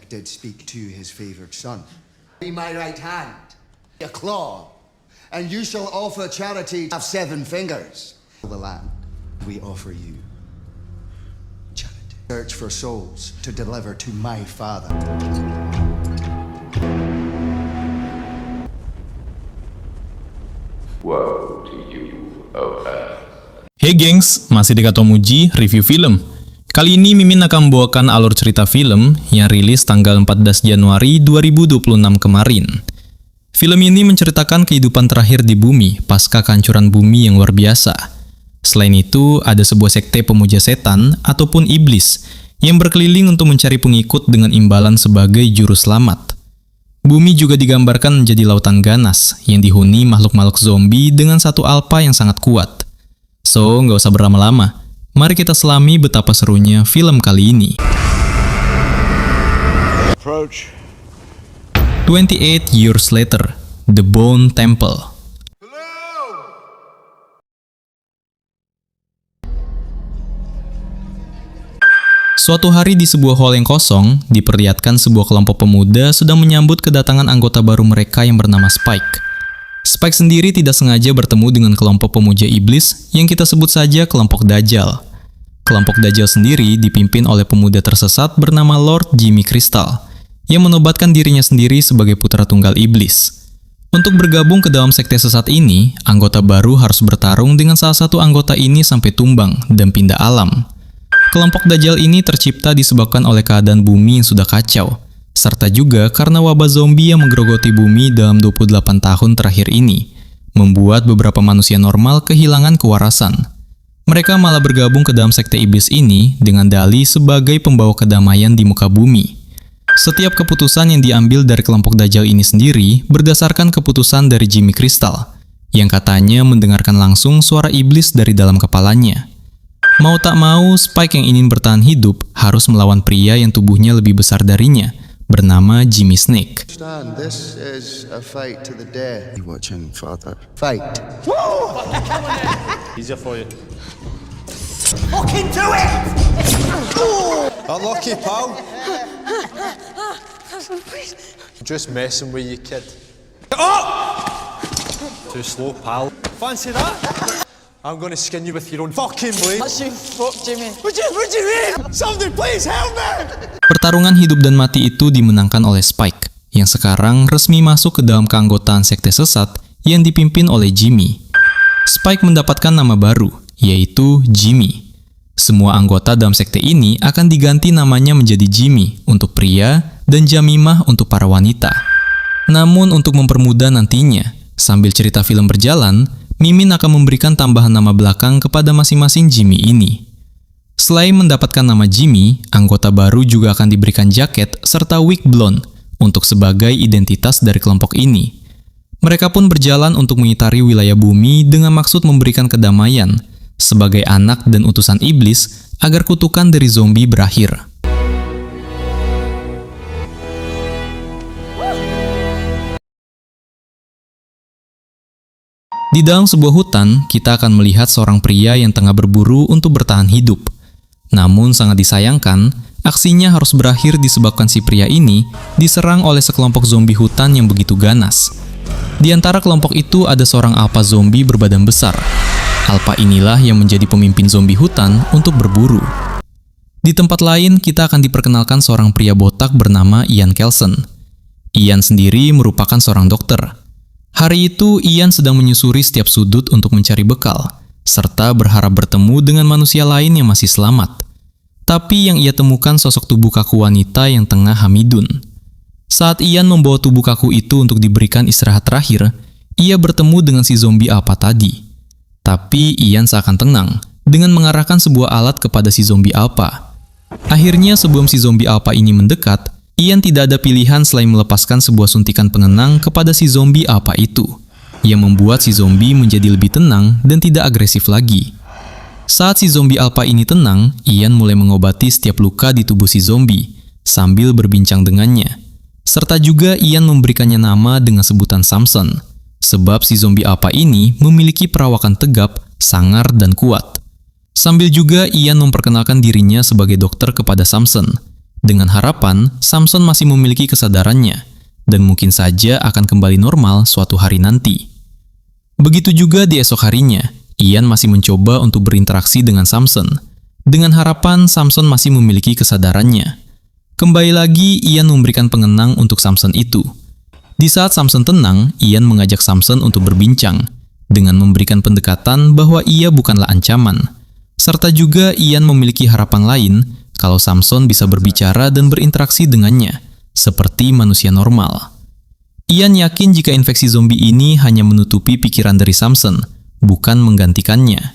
did speak to his favored son. Be my right hand, a claw, and you shall offer charity of 7 fingers. The land we offer you charity. Search for souls to deliver to my Father. Woe to you, O Earth. Hey gengs, masih di Katomuji Review Film. Kali ini Mimin akan membawakan alur cerita film yang rilis tanggal 14 Januari 2026 kemarin. Film ini menceritakan kehidupan terakhir di bumi pasca kehancuran bumi yang luar biasa. Selain itu, ada sebuah sekte pemuja setan ataupun iblis yang berkeliling untuk mencari pengikut dengan imbalan sebagai juru selamat. Bumi juga digambarkan menjadi lautan ganas yang dihuni makhluk-makhluk zombie dengan satu alpha yang sangat kuat. So, nggak usah berlama-lama. Mari kita selami betapa serunya film kali ini. 28 Years Later, The Bone Temple. Suatu hari di sebuah hall yang kosong, diperlihatkan sebuah kelompok pemuda sedang menyambut kedatangan anggota baru mereka yang bernama Spike. Spike sendiri tidak sengaja bertemu dengan kelompok pemuja iblis yang kita sebut saja kelompok Dajjal. Kelompok Dajjal sendiri dipimpin oleh pemuda tersesat bernama Lord Jimmy Crystal, yang menobatkan dirinya sendiri sebagai putra tunggal iblis. Untuk bergabung ke dalam sekte sesat ini, anggota baru harus bertarung dengan salah satu anggota ini sampai tumbang dan pindah alam. Kelompok Dajjal ini tercipta disebabkan oleh keadaan bumi yang sudah kacau, serta juga karena wabah zombie yang menggerogoti bumi dalam 28 tahun terakhir ini, membuat beberapa manusia normal kehilangan kewarasan. Mereka malah bergabung ke dalam sekte iblis ini dengan dalih sebagai pembawa kedamaian di muka bumi. Setiap keputusan yang diambil dari kelompok Dajjal ini sendiri berdasarkan keputusan dari Jimmy Crystal, yang katanya mendengarkan langsung suara iblis dari dalam kepalanya. Mau tak mau, Spike yang ingin bertahan hidup harus melawan pria yang tubuhnya lebih besar darinya, bernama Jimmy Snake. This is a fight to the death. You watching, Father? Fight. Easier for you. Fucking do it! Unlucky, pal. Just messing with you, kid. Oh! Too slow, pal. Fancy that? I'm gonna skin you with your own fucking blade. That's you, fuck Jimmy. What do you mean? Somebody please help me! Pertarungan hidup dan mati itu dimenangkan oleh Spike, yang sekarang resmi masuk ke dalam keanggotaan sekte sesat yang dipimpin oleh Jimmy. Spike mendapatkan nama baru, yaitu Jimmy. Semua anggota dalam sekte ini akan diganti namanya menjadi Jimmy untuk pria dan Jamimah untuk para wanita. Namun untuk mempermudah nantinya, sambil cerita film berjalan, Mimin akan memberikan tambahan nama belakang kepada masing-masing Jimmy ini. Selain mendapatkan nama Jimmy, anggota baru juga akan diberikan jaket serta wig blonde untuk sebagai identitas dari kelompok ini. Mereka pun berjalan untuk mengitari wilayah bumi dengan maksud memberikan kedamaian sebagai anak dan utusan iblis agar kutukan dari zombie berakhir. Di dalam sebuah hutan, kita akan melihat seorang pria yang tengah berburu untuk bertahan hidup. Namun sangat disayangkan, aksinya harus berakhir disebabkan si pria ini diserang oleh sekelompok zombie hutan yang begitu ganas. Di antara kelompok itu ada seorang alpha zombie berbadan besar. Alpha inilah yang menjadi pemimpin zombie hutan untuk berburu. Di tempat lain, kita akan diperkenalkan seorang pria botak bernama Ian Kelson. Ian sendiri merupakan seorang dokter. Hari itu, Ian sedang menyusuri setiap sudut untuk mencari bekal, serta berharap bertemu dengan manusia lain yang masih selamat. Tapi yang ia temukan sosok tubuh kaku wanita yang tengah hamidun. Saat Ian membawa tubuh kaku itu untuk diberikan istirahat terakhir, ia bertemu dengan si zombie alpha tadi. Tapi Ian seakan tenang dengan mengarahkan sebuah alat kepada si zombie alpha. Akhirnya sebelum si zombie alpha ini mendekat, Ian tidak ada pilihan selain melepaskan sebuah suntikan penenang kepada si zombie alpha itu, yang membuat si zombie menjadi lebih tenang dan tidak agresif lagi. Saat si zombie alpha ini tenang, Ian mulai mengobati setiap luka di tubuh si zombie, sambil berbincang dengannya. Serta juga Ian memberikannya nama dengan sebutan Samson, sebab si zombie alpha ini memiliki perawakan tegap, sangar, dan kuat. Sambil juga Ian memperkenalkan dirinya sebagai dokter kepada Samson, dengan harapan Samson masih memiliki kesadarannya dan mungkin saja akan kembali normal suatu hari nanti. Begitu juga di esok harinya, Ian masih mencoba untuk berinteraksi dengan Samson, dengan harapan Samson masih memiliki kesadarannya. Kembali lagi, Ian memberikan pengenang untuk Samson itu. Di saat Samson tenang, Ian mengajak Samson untuk berbincang, dengan memberikan pendekatan bahwa ia bukanlah ancaman, serta juga Ian memiliki harapan lain kalau Samson bisa berbicara dan berinteraksi dengannya, seperti manusia normal. Ian yakin jika infeksi zombie ini hanya menutupi pikiran dari Samson, bukan menggantikannya.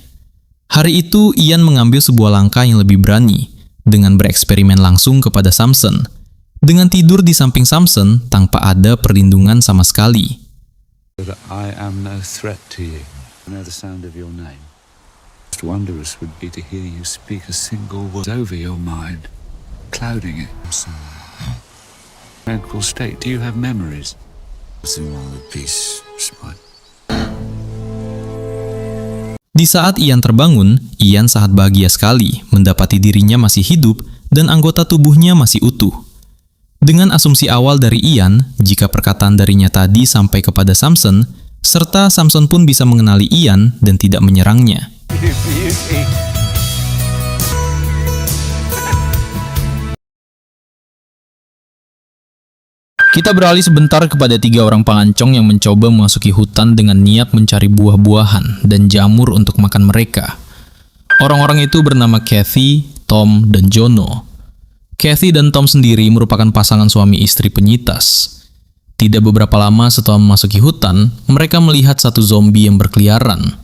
Hari itu, Ian mengambil sebuah langkah yang lebih berani, dengan bereksperimen langsung kepada Samson, dengan tidur di samping Samson tanpa ada perlindungan sama sekali. I am no threat to you. I know the sound of your name. Most wondrous would be to hear you speak a single word over your mind, clouding it. Tranquil state. Do you have memories? Nothing wrong with peace, smart. Di saat Ian terbangun, Ian sangat bahagia sekali mendapati dirinya masih hidup dan anggota tubuhnya masih utuh. Dengan asumsi awal dari Ian, jika perkataan darinya tadi sampai kepada Samson, serta Samson pun bisa mengenali Ian dan tidak menyerangnya. Kita beralih sebentar kepada 3 orang pelancong yang mencoba memasuki hutan dengan niat mencari buah-buahan dan jamur untuk makan mereka. Orang-orang itu bernama Kathy, Tom, dan Jono. Kathy dan Tom sendiri merupakan pasangan suami istri penyitas. Tidak beberapa lama setelah memasuki hutan, mereka melihat satu zombie yang berkeliaran.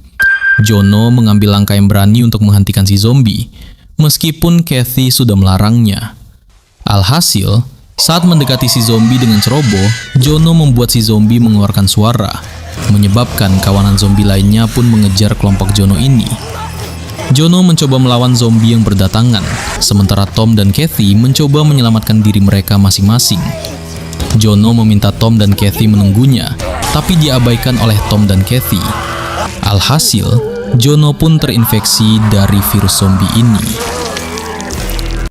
Jono mengambil langkah yang berani untuk menghentikan si zombie, meskipun Kathy sudah melarangnya. Alhasil, saat mendekati si zombie dengan ceroboh, Jono membuat si zombie mengeluarkan suara, menyebabkan kawanan zombie lainnya pun mengejar kelompok Jono ini. Jono mencoba melawan zombie yang berdatangan, sementara Tom dan Kathy mencoba menyelamatkan diri mereka masing-masing. Jono meminta Tom dan Kathy menunggunya, tapi diabaikan oleh Tom dan Kathy. Alhasil, Jono pun terinfeksi dari virus zombie ini.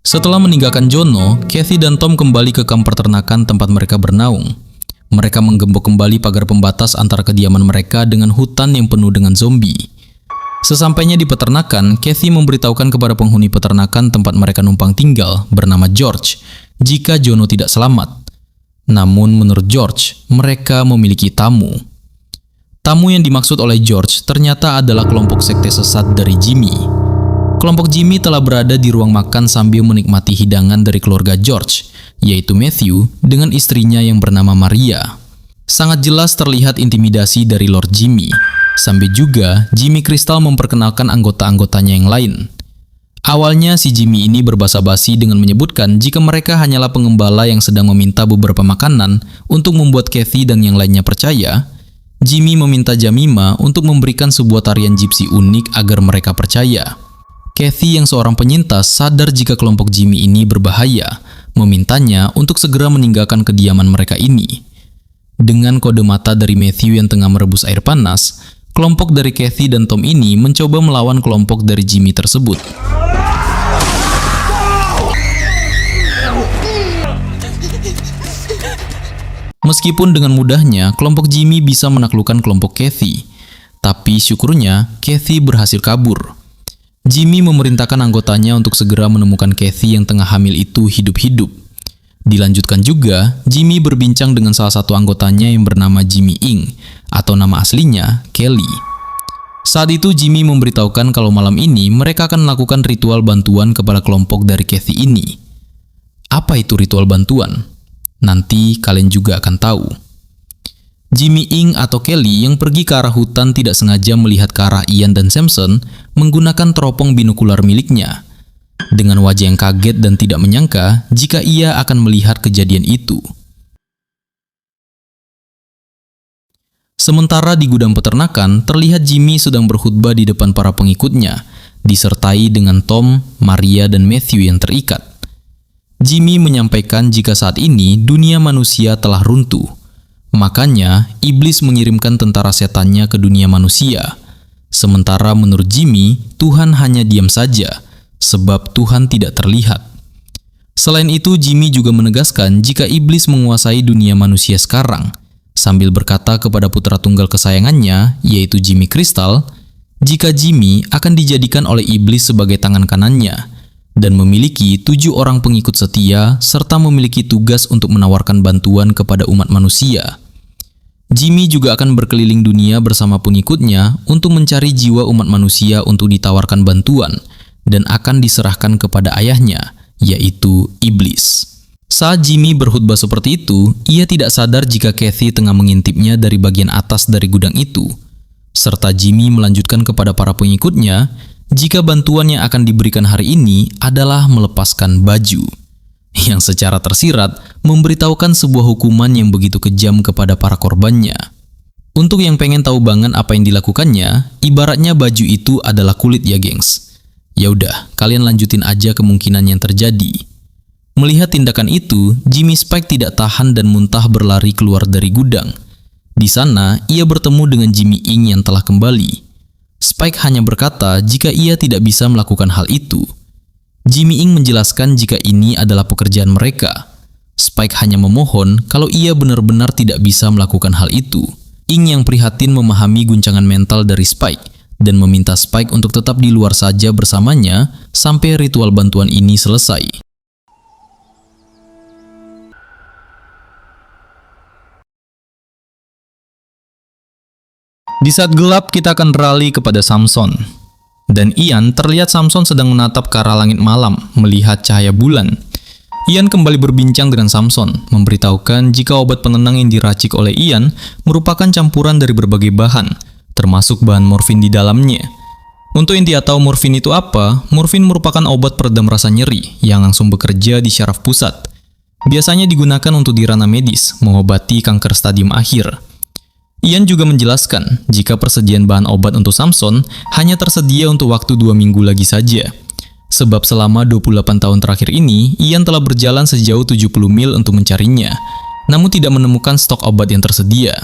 Setelah meninggalkan Jono, Kathy dan Tom kembali ke kamp peternakan tempat mereka bernaung. Mereka menggembok kembali pagar pembatas antara kediaman mereka dengan hutan yang penuh dengan zombie. Sesampainya di peternakan, Kathy memberitahukan kepada penghuni peternakan tempat mereka numpang tinggal bernama George jika Jono tidak selamat. Namun menurut George, mereka memiliki tamu. Tamu yang dimaksud oleh George ternyata adalah kelompok sekte sesat dari Jimmy. Kelompok Jimmy telah berada di ruang makan sambil menikmati hidangan dari keluarga George, yaitu Matthew dengan istrinya yang bernama Maria. Sangat jelas terlihat intimidasi dari Lord Jimmy. Sambil juga Jimmy Crystal memperkenalkan anggota-anggotanya yang lain. Awalnya si Jimmy ini berbasa-basi dengan menyebutkan jika mereka hanyalah pengembala yang sedang meminta beberapa makanan untuk membuat Kathy dan yang lainnya percaya. Jimmy meminta Jamima untuk memberikan sebuah tarian gypsy unik agar mereka percaya. Kathy yang seorang penyintas sadar jika kelompok Jimmy ini berbahaya, memintanya untuk segera meninggalkan kediaman mereka ini. Dengan kode mata dari Matthew yang tengah merebus air panas, kelompok dari Kathy dan Tom ini mencoba melawan kelompok dari Jimmy tersebut. Meskipun dengan mudahnya, kelompok Jimmy bisa menaklukkan kelompok Kathy. Tapi syukurnya, Kathy berhasil kabur. Jimmy memerintahkan anggotanya untuk segera menemukan Kathy yang tengah hamil itu hidup-hidup. Dilanjutkan juga, Jimmy berbincang dengan salah satu anggotanya yang bernama Jimmy Ing, atau nama aslinya Kelly. Saat itu Jimmy memberitahukan kalau malam ini mereka akan melakukan ritual bantuan kepada kelompok dari Kathy ini. Apa itu ritual bantuan? Nanti kalian juga akan tahu. Jimmy Ing atau Kelly yang pergi ke arah hutan tidak sengaja melihat ke arah Ian dan Samson menggunakan teropong binokular miliknya. Dengan wajah yang kaget dan tidak menyangka jika ia akan melihat kejadian itu. Sementara di gudang peternakan, terlihat Jimmy sedang berkhutbah di depan para pengikutnya, disertai dengan Tom, Maria, dan Matthew yang terikat. Jimmy menyampaikan jika saat ini dunia manusia telah runtuh. Makanya, iblis mengirimkan tentara setannya ke dunia manusia. Sementara menurut Jimmy, Tuhan hanya diam saja, sebab Tuhan tidak terlihat. Selain itu, Jimmy juga menegaskan jika iblis menguasai dunia manusia sekarang, sambil berkata kepada putra tunggal kesayangannya, yaitu Jimmy Crystal, jika Jimmy akan dijadikan oleh iblis sebagai tangan kanannya, dan memiliki 7 orang pengikut setia, serta memiliki tugas untuk menawarkan bantuan kepada umat manusia. Jimmy juga akan berkeliling dunia bersama pengikutnya untuk mencari jiwa umat manusia untuk ditawarkan bantuan, dan akan diserahkan kepada ayahnya, yaitu iblis. Saat Jimmy berkhutbah seperti itu, ia tidak sadar jika Kathy tengah mengintipnya dari bagian atas dari gudang itu, serta Jimmy melanjutkan kepada para pengikutnya jika bantuan yang akan diberikan hari ini adalah melepaskan baju, yang secara tersirat memberitahukan sebuah hukuman yang begitu kejam kepada para korbannya. Untuk yang pengen tahu banget apa yang dilakukannya, ibaratnya baju itu adalah kulit ya gengs. Ya udah, kalian lanjutin aja kemungkinan yang terjadi. Melihat tindakan itu, Jimmy Spike tidak tahan dan muntah berlari keluar dari gudang. Di sana, ia bertemu dengan Jimmy Ing yang telah kembali. Spike hanya berkata jika ia tidak bisa melakukan hal itu. Jimmy Ing menjelaskan jika ini adalah pekerjaan mereka. Spike hanya memohon kalau ia benar-benar tidak bisa melakukan hal itu. Ing yang prihatin memahami guncangan mental dari Spike dan meminta Spike untuk tetap di luar saja bersamanya sampai ritual bantuan ini selesai. Di saat gelap, kita akan beralih kepada Samson. Dan Ian terlihat Samson sedang menatap ke arah langit malam, melihat cahaya bulan. Ian kembali berbincang dengan Samson, memberitahukan jika obat penenang yang diracik oleh Ian merupakan campuran dari berbagai bahan, termasuk bahan morfin di dalamnya. Untuk yang tidak tahu morfin itu apa, morfin merupakan obat peredam rasa nyeri yang langsung bekerja di syaraf pusat. Biasanya digunakan untuk di ranah medis, mengobati kanker stadium akhir. Ian juga menjelaskan jika persediaan bahan obat untuk Samson hanya tersedia untuk waktu 2 minggu lagi saja. Sebab selama 28 tahun terakhir ini, Ian telah berjalan sejauh 70 mil untuk mencarinya, namun tidak menemukan stok obat yang tersedia.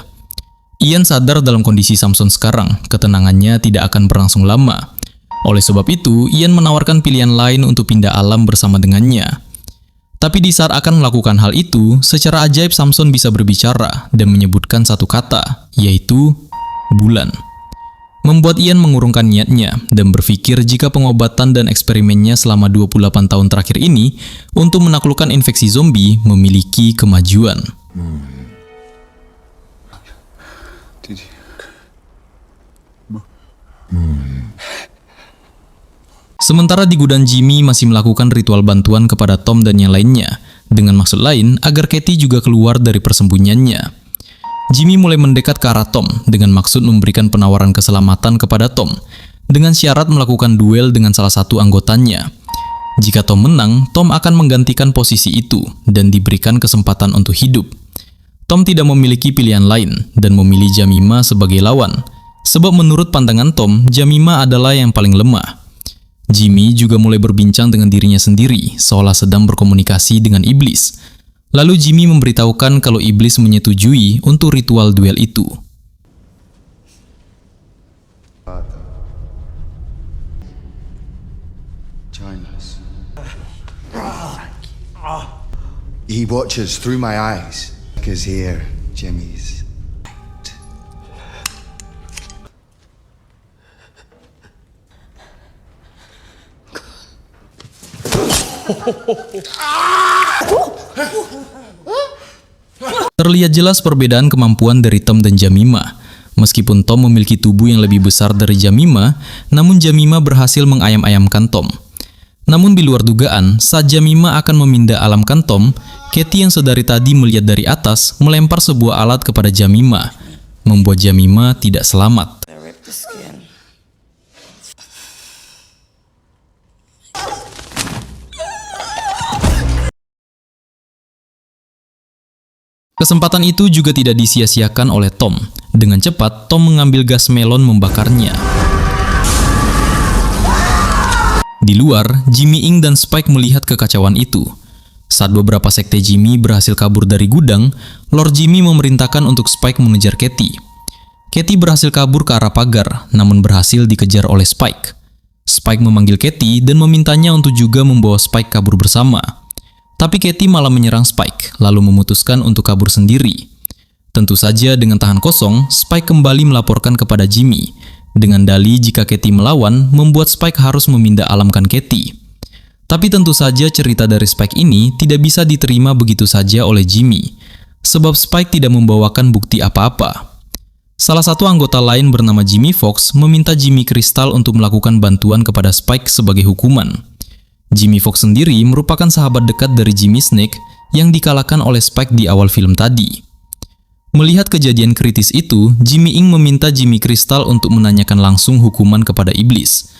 Ian sadar dalam kondisi Samson sekarang, ketenangannya tidak akan berlangsung lama. Oleh sebab itu, Ian menawarkan pilihan lain untuk pindah alam bersama dengannya. Tapi di saat akan melakukan hal itu, secara ajaib Samson bisa berbicara dan menyebutkan satu kata, yaitu bulan. Membuat Ian mengurungkan niatnya dan berpikir jika pengobatan dan eksperimennya selama 28 tahun terakhir ini untuk menaklukkan infeksi zombie memiliki kemajuan. Sementara di gudang, Jimmy masih melakukan ritual bantuan kepada Tom dan yang lainnya, dengan maksud lain agar Kathy juga keluar dari persembunyiannya. Jimmy mulai mendekat ke arah Tom dengan maksud memberikan penawaran keselamatan kepada Tom, dengan syarat melakukan duel dengan salah satu anggotanya. Jika Tom menang, Tom akan menggantikan posisi itu dan diberikan kesempatan untuk hidup. Tom tidak memiliki pilihan lain dan memilih Jemima sebagai lawan, sebab menurut pandangan Tom, Jemima adalah yang paling lemah. Jimmy juga mulai berbincang dengan dirinya sendiri, seolah sedang berkomunikasi dengan iblis. Lalu Jimmy memberitahukan kalau iblis menyetujui untuk ritual duel itu. He watches through my eyes. Because here, Jimmy's. Terlihat jelas perbedaan kemampuan dari Tom dan Jemima. Meskipun Tom memiliki tubuh yang lebih besar dari Jemima, namun Jemima berhasil mengayam-ayamkan Tom. Namun di luar dugaan, saat Jemima akan memindah-alamkan Tom, Kathy yang sedari tadi melihat dari atas melempar sebuah alat kepada Jemima, membuat Jemima tidak selamat. Kesempatan itu juga tidak disia-siakan oleh Tom. Dengan cepat, Tom mengambil gas melon membakarnya. Di luar, Jimmy Ing dan Spike melihat kekacauan itu. Saat beberapa sekte Jimmy berhasil kabur dari gudang, Lord Jimmy memerintahkan untuk Spike mengejar Kathy. Kathy berhasil kabur ke arah pagar, namun berhasil dikejar oleh Spike. Spike memanggil Kathy dan memintanya untuk juga membawa Spike kabur bersama. Tapi Katie malah menyerang Spike, lalu memutuskan untuk kabur sendiri. Tentu saja dengan tangan kosong, Spike kembali melaporkan kepada Jimmy. Dengan dalih jika Katie melawan, membuat Spike harus memindah alamkan Katie. Tapi tentu saja cerita dari Spike ini tidak bisa diterima begitu saja oleh Jimmy, sebab Spike tidak membawakan bukti apa-apa. Salah satu anggota lain bernama Jimmy Fox meminta Jimmy Crystal untuk melakukan bantuan kepada Spike sebagai hukuman. Jimmy Fox sendiri merupakan sahabat dekat dari Jimmy Snake yang dikalahkan oleh Spike di awal film tadi. Melihat kejadian kritis itu, Jimmy Ing meminta Jimmy Crystal untuk menanyakan langsung hukuman kepada iblis.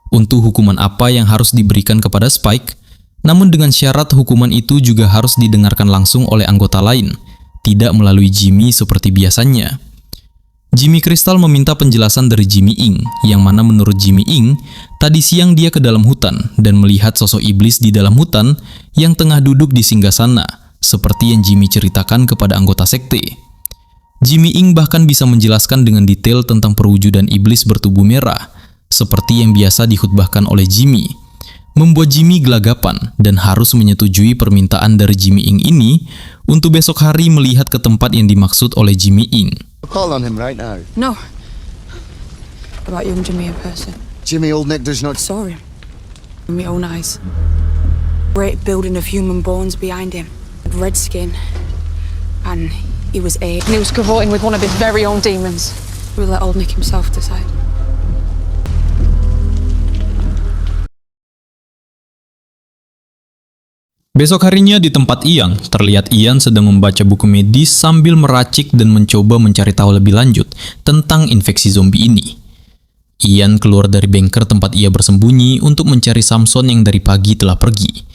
Untuk hukuman apa yang harus diberikan kepada Spike, namun dengan syarat hukuman itu juga harus didengarkan langsung oleh anggota lain, tidak melalui Jimmy seperti biasanya. Jimmy Crystal meminta penjelasan dari Jimmy Ing, yang mana menurut Jimmy Ing, tadi siang dia ke dalam hutan dan melihat sosok iblis di dalam hutan yang tengah duduk di singgasana, seperti yang Jimmy ceritakan kepada anggota sekte. Jimmy Ing bahkan bisa menjelaskan dengan detail tentang perwujudan iblis bertubuh merah, seperti yang biasa dikhutbahkan oleh Jimmy, membuat Jimmy gelagapan dan harus menyetujui permintaan dari Jimmy Ing ini untuk besok hari melihat ke tempat yang dimaksud oleh Jimmy Ing. Call on him right now. No. About young Jimmy in person. Jimmy Old Nick does not... Saw him. With my own eyes. Great building of human bones behind him. Red skin. And he was A. And he was cavorting with one of his very own demons. We'll let old Nick himself decide. Besok harinya di tempat Ian, terlihat Ian sedang membaca buku medis sambil meracik dan mencoba mencari tahu lebih lanjut tentang infeksi zombie ini. Ian keluar dari bengkel tempat ia bersembunyi untuk mencari Samson yang dari pagi telah pergi.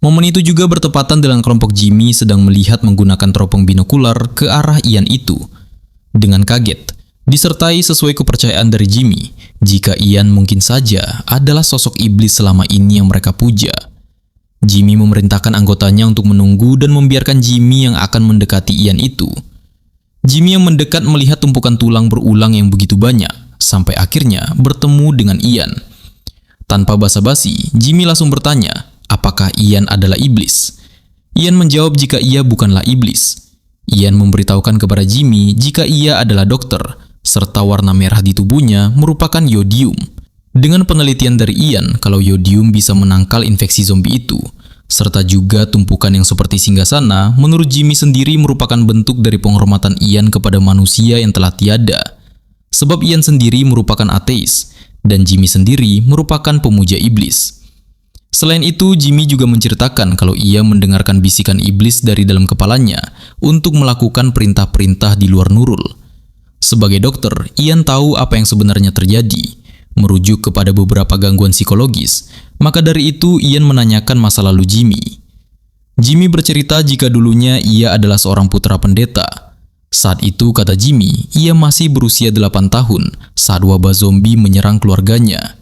Momen itu juga bertepatan dengan kelompok Jimmy sedang melihat menggunakan teropong binokular ke arah Ian itu. Dengan kaget, disertai sesuai kepercayaan dari Jimmy, jika Ian mungkin saja adalah sosok iblis selama ini yang mereka puja. Jimmy memerintahkan anggotanya untuk menunggu dan membiarkan Jimmy yang akan mendekati Ian itu. Jimmy yang mendekat melihat tumpukan tulang berulang yang begitu banyak, sampai akhirnya bertemu dengan Ian. Tanpa basa-basi, Jimmy langsung bertanya, apakah Ian adalah iblis? Ian menjawab jika ia bukanlah iblis. Ian memberitahukan kepada Jimmy jika ia adalah dokter, serta warna merah di tubuhnya merupakan yodium. Dengan penelitian dari Ian kalau yodium bisa menangkal infeksi zombie itu, serta juga tumpukan yang seperti singgasana, menurut Jimmy sendiri merupakan bentuk dari penghormatan Ian kepada manusia yang telah tiada. Sebab Ian sendiri merupakan ateis, dan Jimmy sendiri merupakan pemuja iblis. Selain itu, Jimmy juga menceritakan kalau ia mendengarkan bisikan iblis dari dalam kepalanya untuk melakukan perintah-perintah di luar nurul. Sebagai dokter, Ian tahu apa yang sebenarnya terjadi, merujuk kepada beberapa gangguan psikologis, maka dari itu Ian menanyakan masa lalu Jimmy. Jimmy bercerita jika dulunya ia adalah seorang putra pendeta. Saat itu, kata Jimmy, ia masih berusia 8 tahun saat wabah zombie menyerang keluarganya.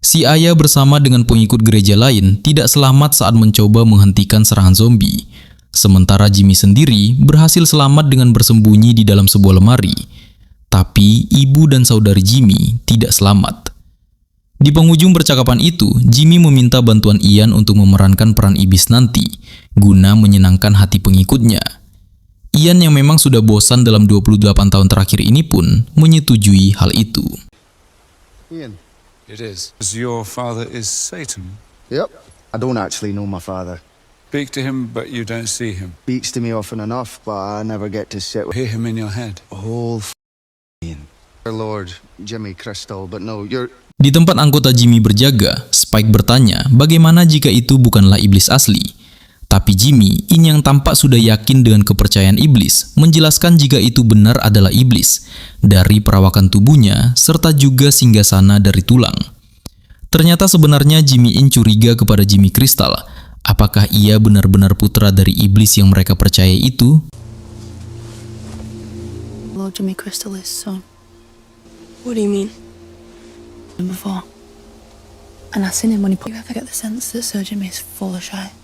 Si ayah bersama dengan pengikut gereja lain tidak selamat saat mencoba menghentikan serangan zombie. Sementara Jimmy sendiri berhasil selamat dengan bersembunyi di dalam sebuah lemari. Tapi ibu dan saudari Jimmy tidak selamat. Di penghujung percakapan itu, Jimmy meminta bantuan Ian untuk memerankan peran iblis nanti, guna menyenangkan hati pengikutnya. Ian yang memang sudah bosan dalam 28 tahun terakhir ini pun menyetujui hal itu. Ian. It is. Your father is Satan. Yep. I don't actually know my father. Speak to him, but you don't see him. Speaks to me often enough, but I never get to sit with Hear him in your head. a whole Ian. Lord Jimmy Crystal, but no, you're... Di tempat anggota Jimmy berjaga, Spike bertanya bagaimana jika itu bukanlah iblis asli. Tapi Jimmy, ini yang tampak sudah yakin dengan kepercayaan iblis, menjelaskan jika itu benar adalah iblis, dari perawakan tubuhnya, serta juga singgasana dari tulang. Ternyata sebenarnya Jimmy In curiga kepada Jimmy Crystal, apakah ia benar-benar putra dari iblis yang mereka percayai itu? Lord Jimmy Crystal is son. What do you mean? Before. And I seen him when he put... You ever get the sense that Sir Jimmy is full of shit?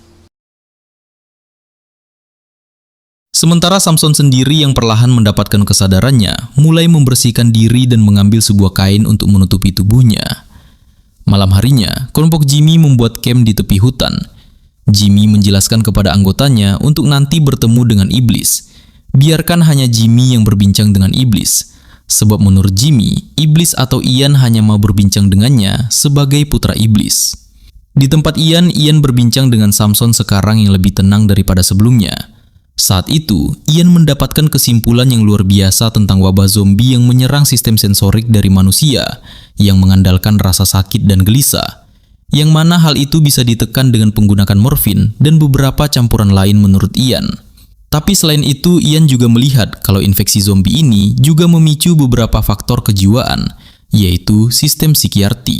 Sementara Samson sendiri yang perlahan mendapatkan kesadarannya, mulai membersihkan diri dan mengambil sebuah kain untuk menutupi tubuhnya. Malam harinya, kelompok Jimmy membuat camp di tepi hutan. Jimmy menjelaskan kepada anggotanya untuk nanti bertemu dengan iblis. Biarkan hanya Jimmy yang berbincang dengan iblis. Sebab menurut Jimmy, iblis atau Ian hanya mau berbincang dengannya sebagai putra iblis. Di tempat Ian berbincang dengan Samson sekarang yang lebih tenang daripada sebelumnya. Saat itu, Ian mendapatkan kesimpulan yang luar biasa tentang wabah zombie yang menyerang sistem sensorik dari manusia yang mengandalkan rasa sakit dan gelisah, yang mana hal itu bisa ditekan dengan menggunakan morfin dan beberapa campuran lain menurut Ian. Tapi selain itu, Ian juga melihat kalau infeksi zombie ini juga memicu beberapa faktor kejiwaan, yaitu sistem psikiatri.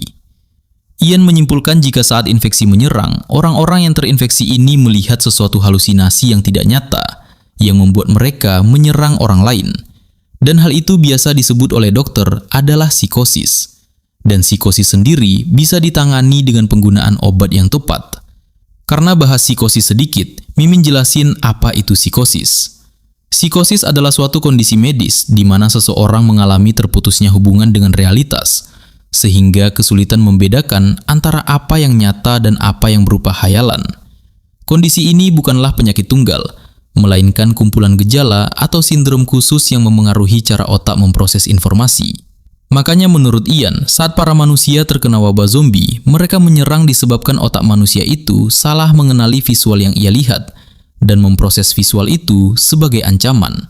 Ian menyimpulkan jika saat infeksi menyerang, orang-orang yang terinfeksi ini melihat sesuatu halusinasi yang tidak nyata, yang membuat mereka menyerang orang lain. Dan hal itu biasa disebut oleh dokter adalah psikosis. Dan psikosis sendiri bisa ditangani dengan penggunaan obat yang tepat. Karena bahas psikosis sedikit, Mimin jelasin apa itu psikosis. Psikosis adalah suatu kondisi medis di mana seseorang mengalami terputusnya hubungan dengan realitas, sehingga kesulitan membedakan antara apa yang nyata dan apa yang berupa hayalan. Kondisi ini bukanlah penyakit tunggal, melainkan kumpulan gejala atau sindrom khusus yang memengaruhi cara otak memproses informasi. Makanya menurut Ian, saat para manusia terkena wabah zombie, mereka menyerang disebabkan otak manusia itu salah mengenali visual yang ia lihat dan memproses visual itu sebagai ancaman.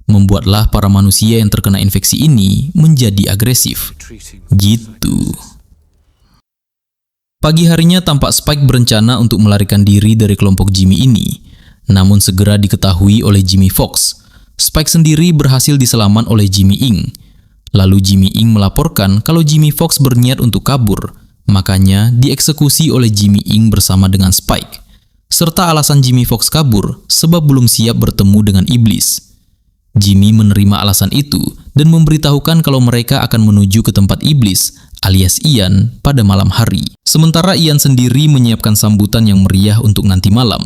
Membuatlah para manusia yang terkena infeksi ini menjadi agresif. Gitu. Pagi harinya tampak Spike berencana untuk melarikan diri dari kelompok Jimmy ini. Namun segera diketahui oleh Jimmy Fox. Spike sendiri berhasil diselamatkan oleh Jimmy Ing. Lalu Jimmy Ing melaporkan kalau Jimmy Fox berniat untuk kabur, makanya dieksekusi oleh Jimmy Ing bersama dengan Spike. Serta alasan Jimmy Fox kabur sebab belum siap bertemu dengan iblis. Jimmy menerima alasan itu dan memberitahukan kalau mereka akan menuju ke tempat iblis alias Ian pada malam hari. Sementara Ian sendiri menyiapkan sambutan yang meriah untuk nanti malam,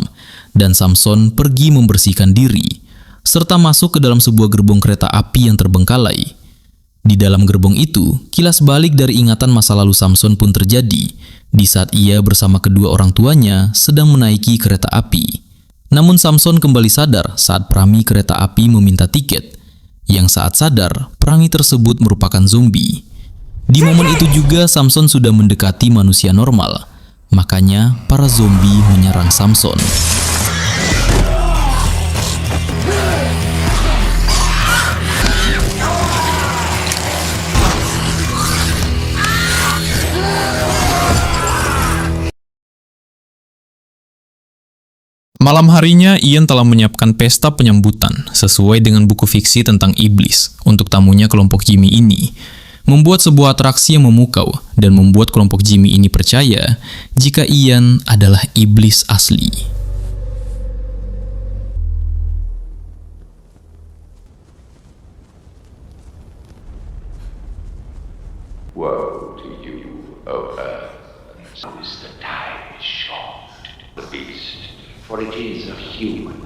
dan Samson pergi membersihkan diri, serta masuk ke dalam sebuah gerbong kereta api yang terbengkalai. Di dalam gerbong itu, kilas balik dari ingatan masa lalu Samson pun terjadi di saat ia bersama kedua orang tuanya sedang menaiki kereta api. Namun Samson kembali sadar saat perangi kereta api meminta tiket, yang saat sadar perangi tersebut merupakan zombie. Di momen itu juga Samson sudah mendekati manusia normal, makanya para zombie menyerang Samson. Malam harinya, Ian telah menyiapkan pesta penyambutan sesuai dengan buku fiksi tentang iblis untuk tamunya kelompok Jimmy ini. Membuat sebuah atraksi yang memukau dan membuat kelompok Jimmy ini percaya jika Ian adalah iblis asli. Woe to you, O Earth. Since the time is short, the beast, for it is a human.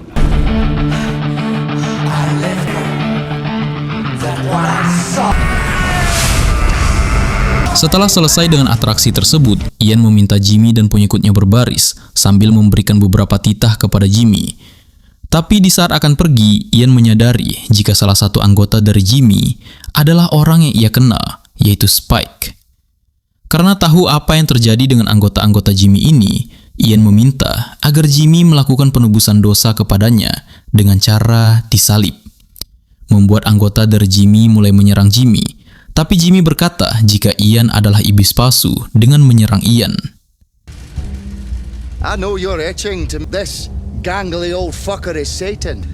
Setelah selesai dengan atraksi tersebut, Ian meminta Jimmy dan pengikutnya berbaris sambil memberikan beberapa titah kepada Jimmy. Tapi di saat akan pergi, Ian menyadari jika salah satu anggota dari Jimmy adalah orang yang ia kenal, yaitu Spike. Karena tahu apa yang terjadi dengan anggota-anggota Jimmy ini, Ian meminta agar Jimmy melakukan penebusan dosa kepadanya dengan cara disalib. Membuat anggota dari Jimmy mulai menyerang Jimmy, tapi Jimmy berkata jika Ian adalah iblis palsu dengan menyerang Ian. I know you're itching to this gangly old fucker is Satan.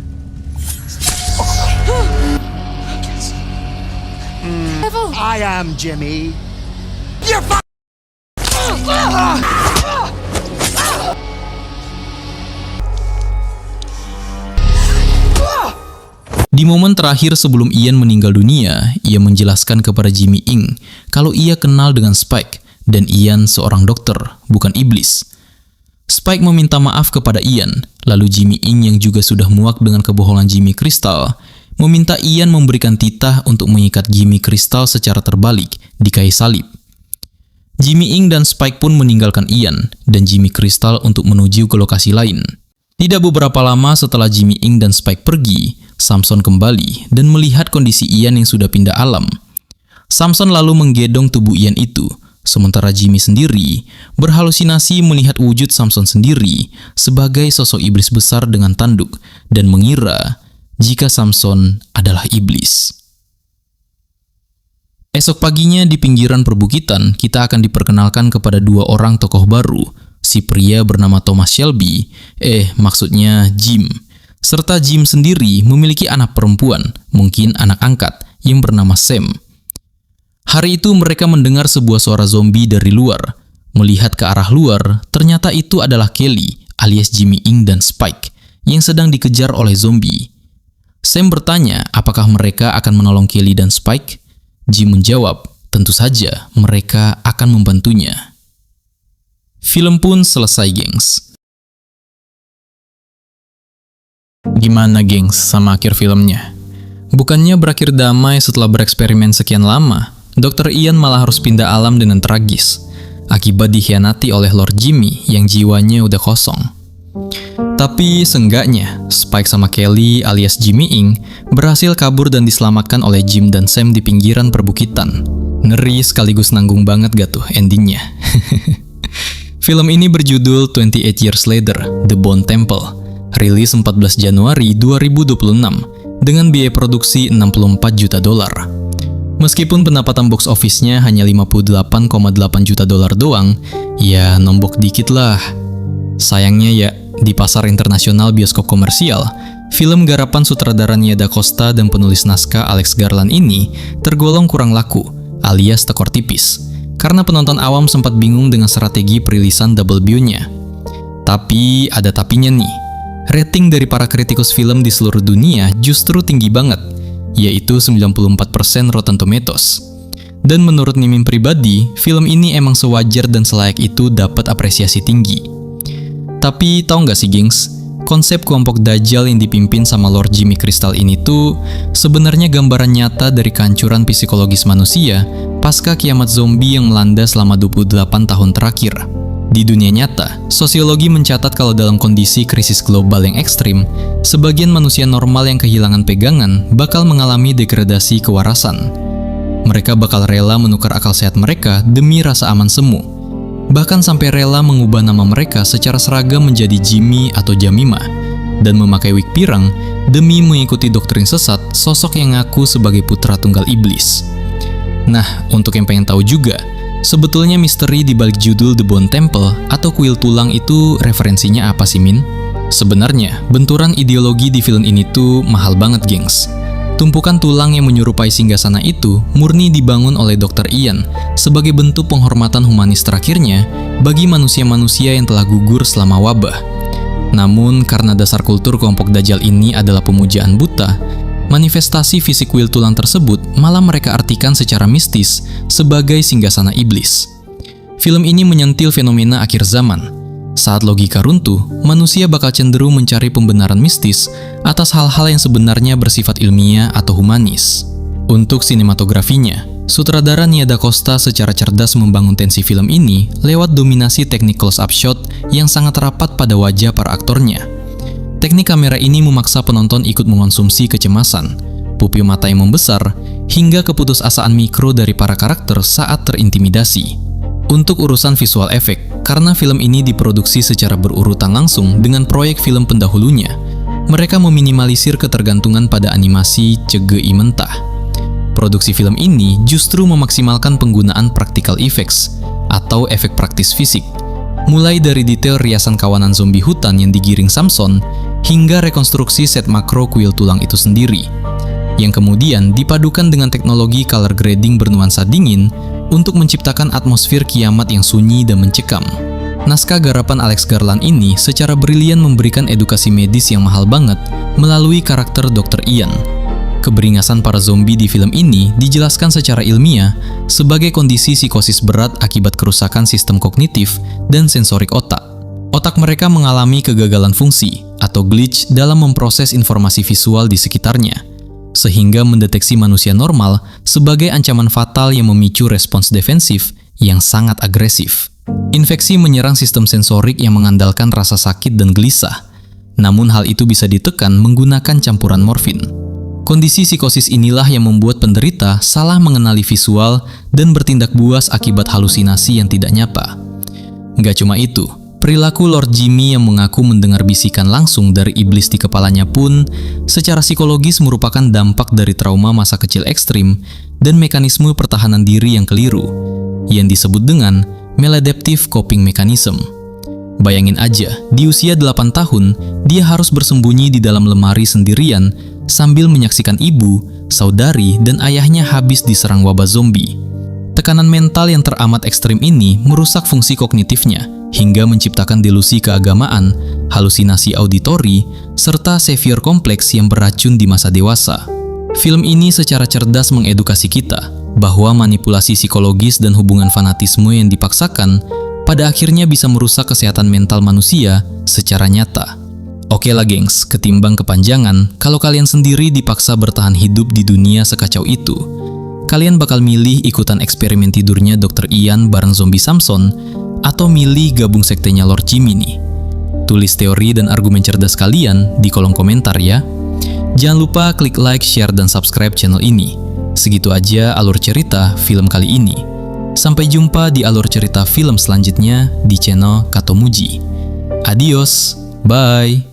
I am Jimmy. You're Di momen terakhir sebelum Ian meninggal dunia, ia menjelaskan kepada Jimmy Ing kalau ia kenal dengan Spike dan Ian seorang dokter, bukan iblis. Spike meminta maaf kepada Ian, lalu Jimmy Ing yang juga sudah muak dengan kebohongan Jimmy Crystal, meminta Ian memberikan titah untuk mengikat Jimmy Crystal secara terbalik di kayu salib. Jimmy Ing dan Spike pun meninggalkan Ian dan Jimmy Crystal untuk menuju ke lokasi lain. Tidak beberapa lama setelah Jimmy Ing dan Spike pergi, Samson kembali dan melihat kondisi Ian yang sudah pindah alam. Samson lalu menggendong tubuh Ian itu, sementara Jimmy sendiri berhalusinasi melihat wujud Samson sendiri sebagai sosok iblis besar dengan tanduk dan mengira jika Samson adalah iblis. Esok paginya di pinggiran perbukitan, kita akan diperkenalkan kepada dua orang tokoh baru, si pria bernama Thomas Shelby, maksudnya Jim, serta Jim sendiri memiliki anak perempuan, mungkin anak angkat, yang bernama Sam. Hari itu mereka mendengar sebuah suara zombie dari luar. Melihat ke arah luar, ternyata itu adalah Kelly alias Jimmy Ing dan Spike yang sedang dikejar oleh zombie. Sam bertanya apakah mereka akan menolong Kelly dan Spike. Jim menjawab, tentu saja mereka akan membantunya. Film pun selesai, gengs. Gimana, gengs, sama akhir filmnya? Bukannya berakhir damai setelah bereksperimen sekian lama, Dr. Ian malah harus pindah alam dengan tragis, akibat dikhianati oleh Lord Jimmy yang jiwanya udah kosong. Tapi seenggaknya, Spike sama Kelly alias Jimmy Ing berhasil kabur dan diselamatkan oleh Jim dan Sam di pinggiran perbukitan. Ngeri sekaligus nanggung banget gak tuh endingnya? Film ini berjudul 28 Years Later, The Bone Temple, rilis 14 Januari 2026 dengan biaya produksi $64 juta. Meskipun pendapatan box office-nya hanya $58,8 juta doang, ya nombok dikit lah. Sayangnya ya, di pasar internasional bioskop komersial, film garapan sutradara Nia Da Costa dan penulis naskah Alex Garland ini tergolong kurang laku, alias tekor tipis, karena penonton awam sempat bingung dengan strategi perilisan double bill-nya. Tapi ada tapinya nih, rating dari para kritikus film di seluruh dunia justru tinggi banget, yaitu 94% Rotten Tomatoes. Dan menurut Mimin pribadi, film ini emang sewajar dan selayak itu dapat apresiasi tinggi. Tapi tahu nggak sih, gengs, konsep kelompok Dajjal yang dipimpin sama Lord Jimmy Crystal ini tuh sebenarnya gambaran nyata dari kehancuran psikologis manusia pasca kiamat zombie yang melanda selama 28 tahun terakhir. Di dunia nyata, sosiologi mencatat kalau dalam kondisi krisis global yang ekstrim, sebagian manusia normal yang kehilangan pegangan bakal mengalami degradasi kewarasan. Mereka bakal rela menukar akal sehat mereka demi rasa aman semu. Bahkan sampai rela mengubah nama mereka secara seragam menjadi Jimmy atau Jamima, dan memakai wig pirang demi mengikuti doktrin sesat sosok yang ngaku sebagai putra tunggal iblis. Nah, untuk yang pengen tahu juga, sebetulnya misteri di balik judul The Bone Temple atau kuil tulang itu referensinya apa sih, Min? Sebenarnya, benturan ideologi di film ini tuh mahal banget, gengs. Tumpukan tulang yang menyerupai singgasana itu murni dibangun oleh Dr. Ian sebagai bentuk penghormatan humanis terakhirnya bagi manusia-manusia yang telah gugur selama wabah. Namun, karena dasar kultur kelompok Dajjal ini adalah pemujaan buta, manifestasi fisik kuil tulang tersebut malah mereka artikan secara mistis sebagai singgasana iblis. Film ini menyentil fenomena akhir zaman. Saat logika runtuh, manusia bakal cenderung mencari pembenaran mistis atas hal-hal yang sebenarnya bersifat ilmiah atau humanis. Untuk sinematografinya, sutradara Nia Da Costa secara cerdas membangun tensi film ini lewat dominasi teknik close-up shot yang sangat rapat pada wajah para aktornya. Teknik kamera ini memaksa penonton ikut mengonsumsi kecemasan, pupil mata yang membesar, hingga keputusasaan mikro dari para karakter saat terintimidasi. Untuk urusan visual efek, karena film ini diproduksi secara berurutan langsung dengan proyek film pendahulunya, mereka meminimalisir ketergantungan pada animasi CGI mentah. Produksi film ini justru memaksimalkan penggunaan practical effects atau efek praktis fisik, mulai dari detail riasan kawanan zombie hutan yang digiring Samson hingga rekonstruksi set makro kuil tulang itu sendiri, yang kemudian dipadukan dengan teknologi color grading bernuansa dingin untuk menciptakan atmosfer kiamat yang sunyi dan mencekam. Naskah garapan Alex Garland ini secara brilian memberikan edukasi medis yang mahal banget melalui karakter Dr. Ian. Keberingasan para zombie di film ini dijelaskan secara ilmiah sebagai kondisi psikosis berat akibat kerusakan sistem kognitif dan sensorik otak. Otak mereka mengalami kegagalan fungsi atau glitch dalam memproses informasi visual di sekitarnya, sehingga mendeteksi manusia normal sebagai ancaman fatal yang memicu respons defensif yang sangat agresif. Infeksi menyerang sistem sensorik yang mengandalkan rasa sakit dan gelisah. Namun hal itu bisa ditekan menggunakan campuran morfin. Kondisi psikosis inilah yang membuat penderita salah mengenali visual dan bertindak buas akibat halusinasi yang tidak nyata. Gak cuma itu, perilaku Lord Jimmy yang mengaku mendengar bisikan langsung dari iblis di kepalanya pun secara psikologis merupakan dampak dari trauma masa kecil ekstrim dan mekanisme pertahanan diri yang keliru, yang disebut dengan maladaptive coping mechanism. Bayangin aja, di usia 8 tahun, dia harus bersembunyi di dalam lemari sendirian sambil menyaksikan ibu, saudari, dan ayahnya habis diserang wabah zombie. Tekanan mental yang teramat ekstrim ini merusak fungsi kognitifnya, hingga menciptakan delusi keagamaan, halusinasi auditori, serta savior kompleks yang beracun di masa dewasa. Film ini secara cerdas mengedukasi kita bahwa manipulasi psikologis dan hubungan fanatisme yang dipaksakan pada akhirnya bisa merusak kesehatan mental manusia secara nyata. Oke lah gengs, ketimbang kepanjangan, kalau kalian sendiri dipaksa bertahan hidup di dunia sekacau itu, kalian bakal milih ikutan eksperimen tidurnya Dr. Ian bareng zombie Samson, atau milih gabung sektenya Lord Jimmy nih? Tulis teori dan argumen cerdas kalian di kolom komentar ya. Jangan lupa klik like, share, dan subscribe channel ini. Segitu aja alur cerita film kali ini. Sampai jumpa di alur cerita film selanjutnya di channel Katomuji. Adios, bye!